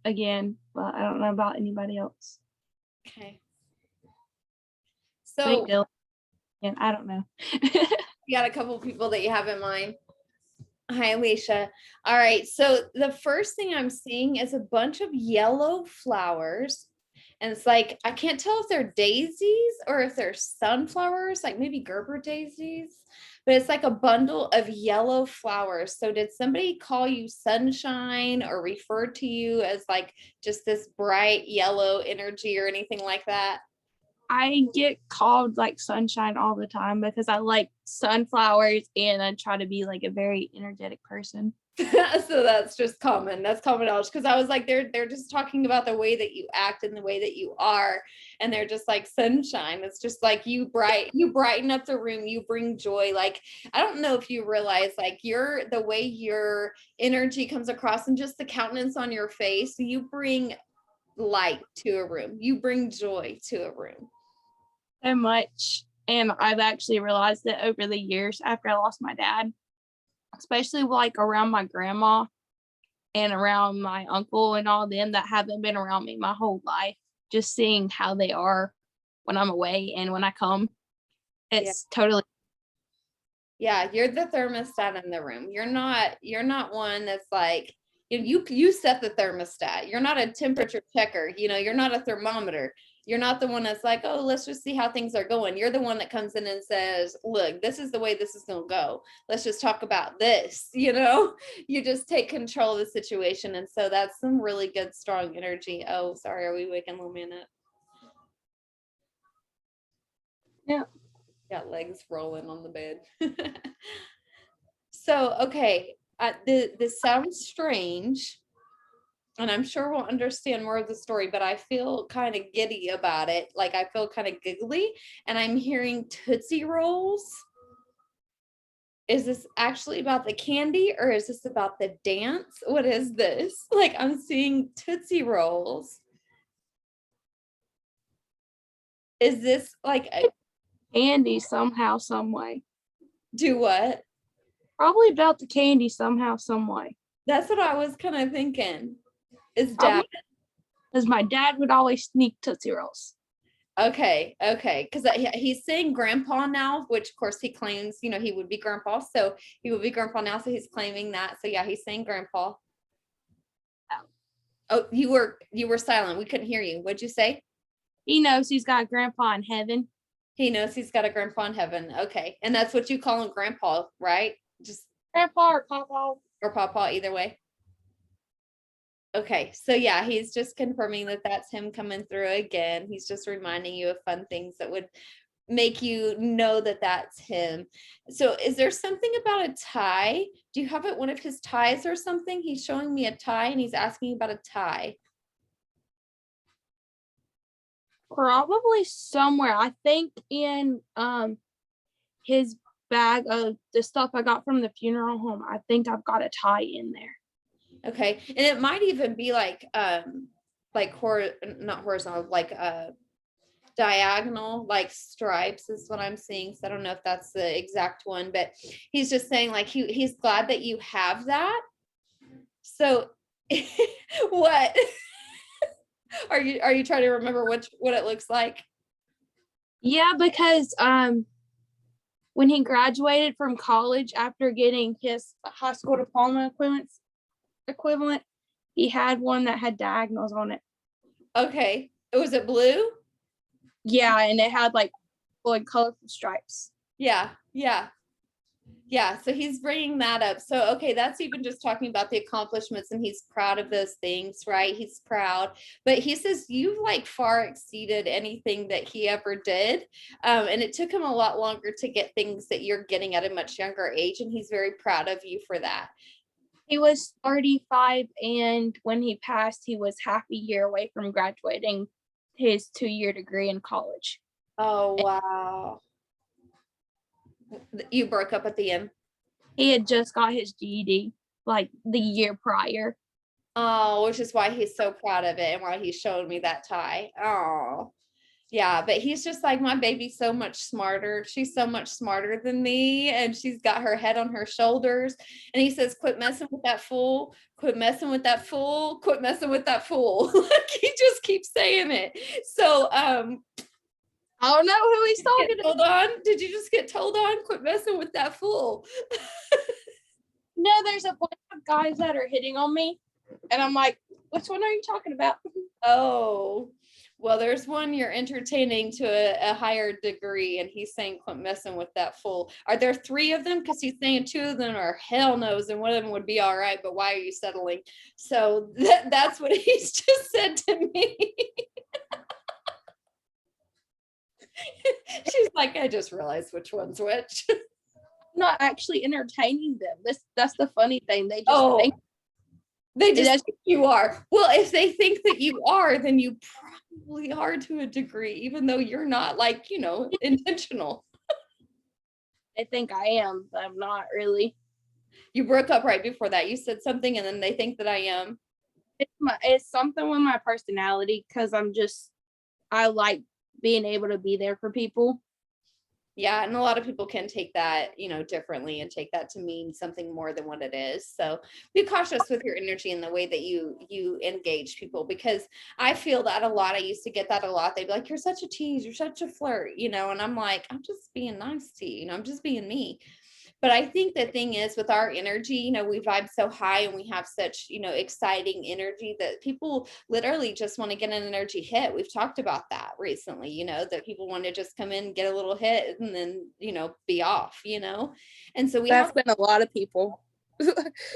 again, but I don't know about anybody else. Okay. Maybe So Dylan, and I don't know. you got a couple people that you have in mind. Hi, Alicia. All right. So the first thing I'm seeing is a bunch of yellow flowers. And it's like, I can't tell if they're daisies or if they're sunflowers, like maybe Gerber daisies, but it's like a bundle of yellow flowers. So did somebody call you sunshine or refer to you as like just this bright yellow energy or anything like that? I get called like sunshine all the time because I like sunflowers and I try to be like a very energetic person. So that's just common. That's common knowledge. Because I was like, they're just talking about the way that you act and the way that you are, and they're just like sunshine. It's just like you brighten up the room, you bring joy. Like, I don't know if you realize, like, the way your energy comes across and just the countenance on your face, you bring light to a room, you bring joy to a room. So much. And I've actually realized that over the years after I lost my dad, especially like around my grandma and around my uncle and all them that haven't been around me my whole life, just seeing how they are when I'm away and when I come, it's totally. Yeah, you're the thermostat in the room. You're not one that's like, you set the thermostat. You're not a temperature checker, you're not a thermometer. You're not the one that's like, oh, let's just see how things are going. You're the one that comes in and says, look, this is the way this is going to go. Let's just talk about this. You just take control of the situation. And so that's some really good, strong energy. Oh, sorry. Are we waking Lumina? Yeah. Got legs rolling on the bed. So, okay, this sounds strange, and I'm sure we'll understand more of the story, but I feel kind of giddy about it. Like, I feel kind of giggly, and I'm hearing Tootsie Rolls. Is this actually about the candy, or is this about the dance? What is this? Like, I'm seeing Tootsie Rolls. Is this like a Candy somehow, some way. do what? Probably about the candy somehow, some way. That's what I was kind of thinking. Is Probably dad? because my dad would always sneak Tootsie Rolls. Okay, because he's saying grandpa now, which of course he claims, he would be grandpa. So he would be grandpa now. So he's claiming that. So yeah, he's saying grandpa. Oh, you were silent. We couldn't hear you. What'd you say? He knows he's got grandpa in heaven. He knows he's got a grandpa in heaven. Okay, and that's what you call him, grandpa, right? Just Grandpa or papa. or papa, either way. Okay, so yeah, he's just confirming that that's him coming through again. He's just reminding you of fun things that would make you know that that's him. So is there something about a tie? Do you have it one of his ties or something? He's showing me a tie and he's asking about a tie. Probably somewhere. I think in his bag of the stuff I got from the funeral home. I think I've got a tie in there. Okay, and it might even be like not horizontal, like diagonal, like stripes is what I'm seeing. So I don't know if that's the exact one, but he's just saying like he's glad that you have that. So what are you trying to remember what it looks like? Yeah, because when he graduated from college after getting his high school diploma equivalent, he had one that had diagonals on it. Okay. Was it blue? Yeah, and it had like colorful stripes. Yeah. So he's bringing that up. So, okay, that's even just talking about the accomplishments and he's proud of those things, right? He's proud, but he says you've like far exceeded anything that he ever did. And it took him a lot longer to get things that you're getting at a much younger age. And he's very proud of you for that. He was 35, and when he passed, he was half a year away from graduating his 2-year degree in college. Oh, wow. You broke up at the end. He had just got his GED like the year prior. Oh, which is why he's so proud of it and why he showed me that tie. Oh, Yeah, but he's just like, my baby's so much smarter. She's so much smarter than me. And she's got her head on her shoulders. And he says, quit messing with that fool. Quit messing with that fool. Quit messing with that fool. Like he just keeps saying it. So I don't know who he's talking to. told on. Did you just get told on? Quit messing with that fool. No, there's a bunch of guys that are hitting on me. And I'm like, which one are you talking about? Oh, well, there's one you're entertaining to a higher degree, and he's saying, quit messing with that fool. Are there 3 of them? Because he's saying 2 of them are hell knows, and one of them would be all right, but why are you settling? So that's what he's just said to me. She's like, I just realized which one's which. I'm not actually entertaining them. That's the funny thing. They just think they just think you are. Well, if they think that you are, then you probably are to a degree, even though you're not, like, intentional. I think I am, but I'm not really. You broke up right before that. You said something and then they think that I am. It's something with my personality, because I like being able to be there for people. Yeah, and a lot of people can take that, differently and take that to mean something more than what it is. So be cautious with your energy and the way that you engage people, because I feel that I used to get that a lot. They'd be like, you're such a tease, you're such a flirt, and I'm like, I'm just being nice to you, I'm just being me. But I think the thing is with our energy, we vibe so high and we have such, exciting energy that people literally just want to get an energy hit. We've talked about that recently, that people want to just come in, get a little hit and then, be off, and so That's been a lot of people. We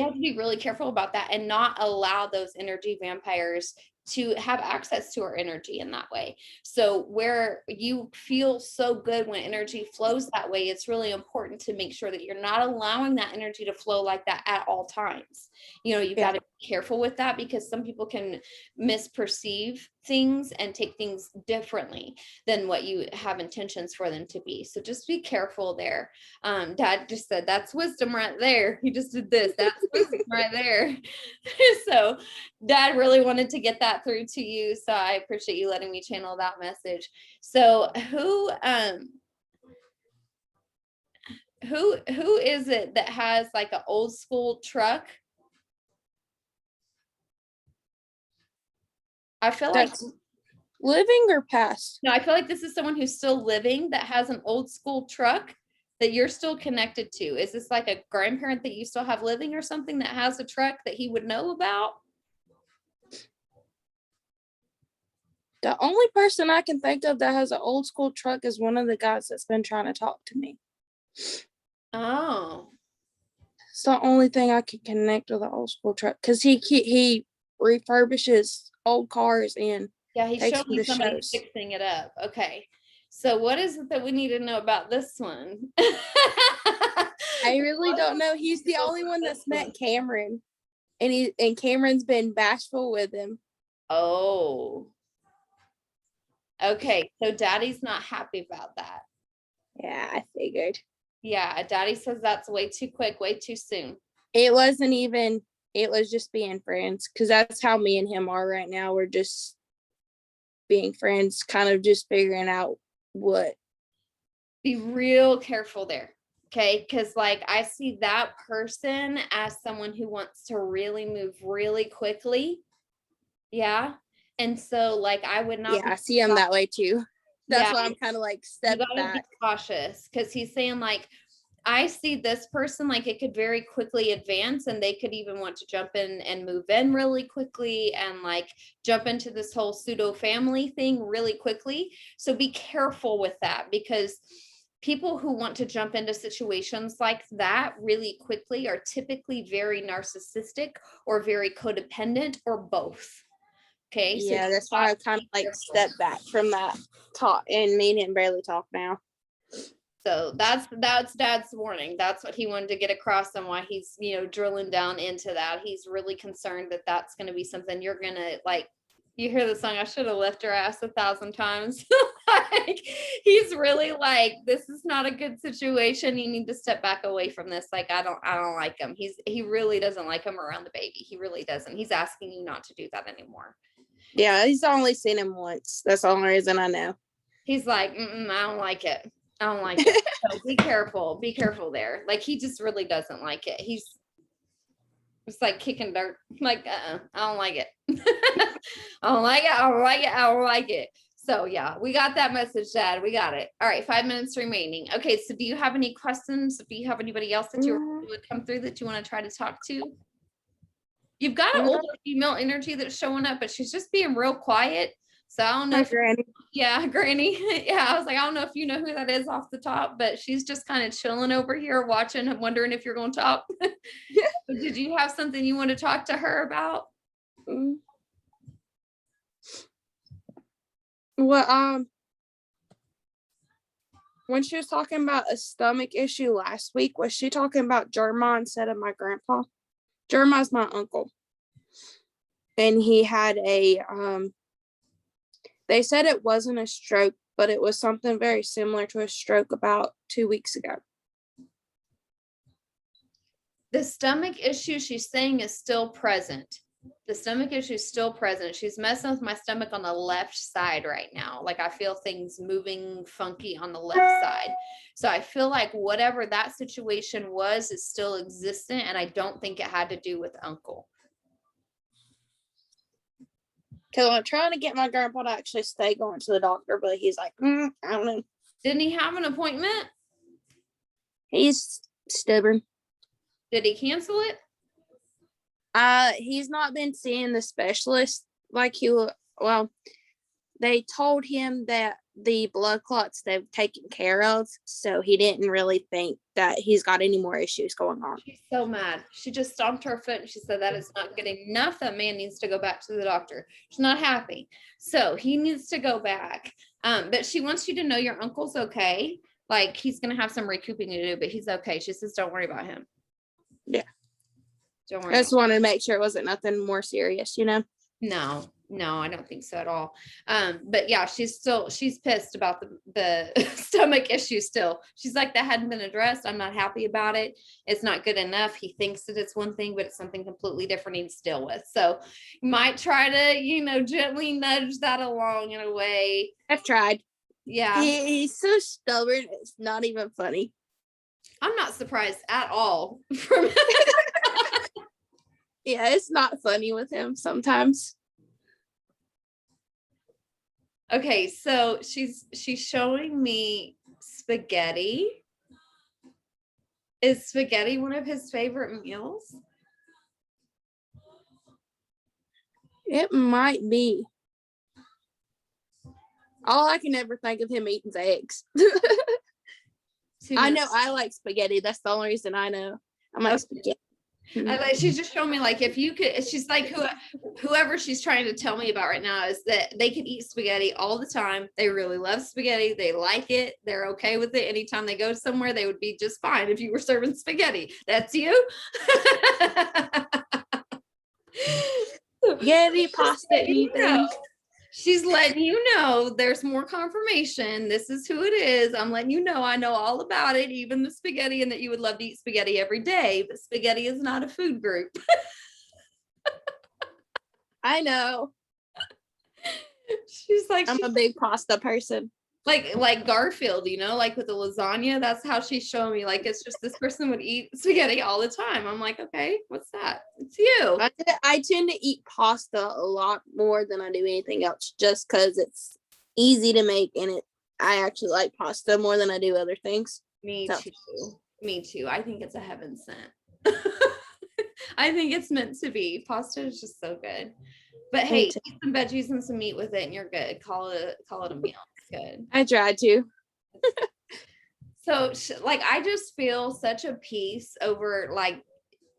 have to be really careful about that and not allow those energy vampires to have access to our energy in that way. So where you feel so good when energy flows that way, it's really important to make sure that you're not allowing that energy to flow like that at all times. You've got to be careful with that, because some people can misperceive things and take things differently than what you have intentions for them to be. So just be careful there. Dad just said, that's wisdom right there. He just did this. That's wisdom right there. So Dad really wanted to get that through to you. So I appreciate you letting me channel that message. So who is it that has like an old school truck? I feel like living or past. No, I feel like this is someone who's still living that has an old school truck that you're still connected to. Is this like a grandparent that you still have living or something that has a truck that he would know about? The only person I can think of that has an old school truck is one of the guys that's been trying to talk to me. Oh. It's the only thing I can connect with an old school truck, because he refurbishes old cars and he showed me somebody fixing it up. Okay. So what is it that we need to know about this one? I really don't know. He's the only one that's met Cameron, and Cameron's been bashful with him. Oh. Okay, so Daddy's not happy about that. Yeah, I figured. Yeah, Daddy says that's way too quick, way too soon. It was just being friends, because that's how me and him are right now. We're just being friends, kind of just figuring out what. Be real careful there, okay? Because like I see that person as someone who wants to really move really quickly. Yeah. And so like I would not. Yeah, I see him that way too. That's why I'm kind of like step back. Be cautious, because he's saying like, I see this person like it could very quickly advance, and they could even want to jump in and move in really quickly and like jump into this whole pseudo family thing really quickly. So be careful with that, because people who want to jump into situations like that really quickly are typically very narcissistic or very codependent or both. Okay. Yeah, so that's why I kind of like step back from that talk, and me and him barely talk now. So that's Dad's warning. That's what he wanted to get across, and why he's, drilling down into that. He's really concerned that that's going to be something you're going to like. You hear the song, I should have left her ass 1,000 times. Like, he's really like, this is not a good situation. You need to step back away from this. Like, I don't like him. He really doesn't like him around the baby. He really doesn't. He's asking you not to do that anymore. Yeah, he's only seen him once. That's the only reason I know. He's like, I don't like it. I don't like it. So be careful. Be careful there. Like, he just really doesn't like it. It's like kicking dirt. Like, I don't like it. I don't like it. I don't like it. I don't like it. So yeah, we got that message, Dad. We got it. All right, 5 minutes remaining. Okay, so do you have any questions? Do you have anybody else that would come through that you want to try to talk to? You've got an older female energy that's showing up, but she's just being real quiet. So I don't know. Granny. Yeah, Granny. Yeah, I was like, I don't know if you know who that is off the top, but she's just kind of chilling over here watching and wondering if you're going to talk. Did you have something you want to talk to her about? Well, when she was talking about a stomach issue last week, was she talking about Jeremiah instead of my grandpa? Jeremiah's my uncle. And he had they said it wasn't a stroke, but it was something very similar to a stroke about 2 weeks ago. The stomach issue she's saying is still present. The stomach issue is still present. She's messing with my stomach on the left side right now. Like, I feel things moving funky on the left side. So I feel like whatever that situation was is still existent. And I don't think it had to do with Uncle. Because I'm trying to get my grandpa to actually stay going to the doctor, but he's like, I don't know. Didn't he have an appointment? He's stubborn. Did he cancel it? He's not been seeing the specialist like they told him that the blood clots they've taken care of, so he didn't really think that he's got any more issues going on. She's so mad. She just stomped her foot and she said that is not good enough. That man needs to go back to the doctor. She's not happy. So he needs to go back. But she wants you to know your uncle's okay. Like, he's going to have some recouping to do, but he's okay. She says, don't worry about him. Yeah. Don't worry. I just wanted to make sure it wasn't nothing more serious, No, I don't think so at all. But yeah, she's pissed about the stomach issue still. She's like, that hadn't been addressed. I'm not happy about it. It's not good enough. He thinks that it's one thing, but it's something completely different he needs to deal with. So you might try to, gently nudge that along in a way. I've tried. Yeah. He's so stubborn. It's not even funny. I'm not surprised at all. From Yeah, it's not funny with him sometimes. Okay, so she's showing me spaghetti. Is spaghetti one of his favorite meals? It might be. All I can ever think of him eating is eggs. I know I like spaghetti. That's the only reason I know. I like spaghetti. She's just showing me, like, if you could, she's like, whoever she's trying to tell me about right now is that they can eat spaghetti all the time. They really love spaghetti. They like it. They're okay with it. Anytime they go somewhere, they would be just fine if you were serving spaghetti. That's you. Spaghetti, pasta, anything. She's letting you know there's more confirmation. This is who it is. I'm letting you know I know all about it, even the spaghetti, and that you would love to eat spaghetti every day, but spaghetti is not a food group. I know. She's like, I'm a big pasta person. Like Garfield, like with the lasagna, that's how she's showing me. Like, it's just this person would eat spaghetti all the time. I'm like, okay, what's that? It's you. I tend to eat pasta a lot more than I do anything else, just because it's easy to make, and I actually like pasta more than I do other things. Me too. I think it's a heaven sent. I think it's meant to be. Pasta is just so good. But hey, eat some veggies and some meat with it, and you're good. Call it a meal. Good. I tried to. So I just feel such a peace over like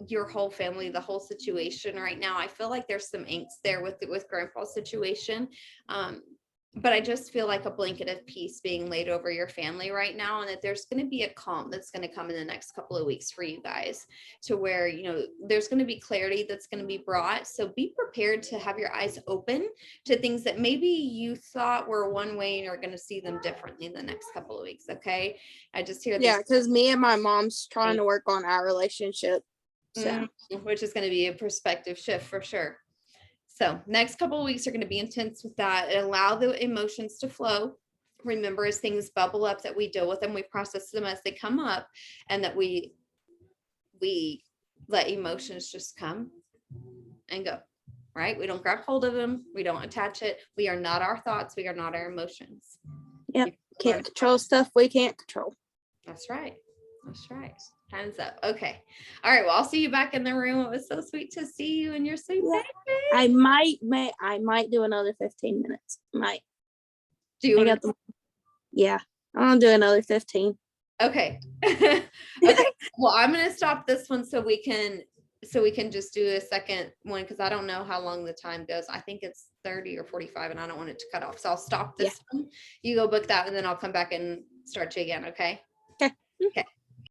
your whole family, the whole situation right now. I feel like there's some angst there with Grandpa's situation. But I just feel like a blanket of peace being laid over your family right now, and that there's going to be a calm that's going to come in the next couple of weeks for you guys, to where, there's going to be clarity that's going to be brought. So be prepared to have your eyes open to things that maybe you thought were one way and you're going to see them differently in the next couple of weeks. Okay. I just hear this. Yeah, because me and my mom's trying to work on our relationship. So, which is going to be a perspective shift for sure. So next couple of weeks are going to be intense with that, and allow the emotions to flow. remember, as things bubble up, that we deal with them, we process them as they come up, and that we let emotions just come and go, right? We don't grab hold of them. We don't attach it. We are not our thoughts. We are not our emotions. Yep. Can't control stuff we can't control. That's right. That's right. Hands up. Okay. All right. Well, I'll see you back in the room. It was so sweet to see you and your sweet baby. I might do another 15 minutes. Might. Do you want to? Yeah. I'll do another 15. Okay. Okay. Well, I'm going to stop this one so we can just do a second one, because I don't know how long the time goes. I think it's 30 or 45 and I don't want it to cut off. So I'll stop this one. You go book that and then I'll come back and start you again. Okay. Okay. Okay.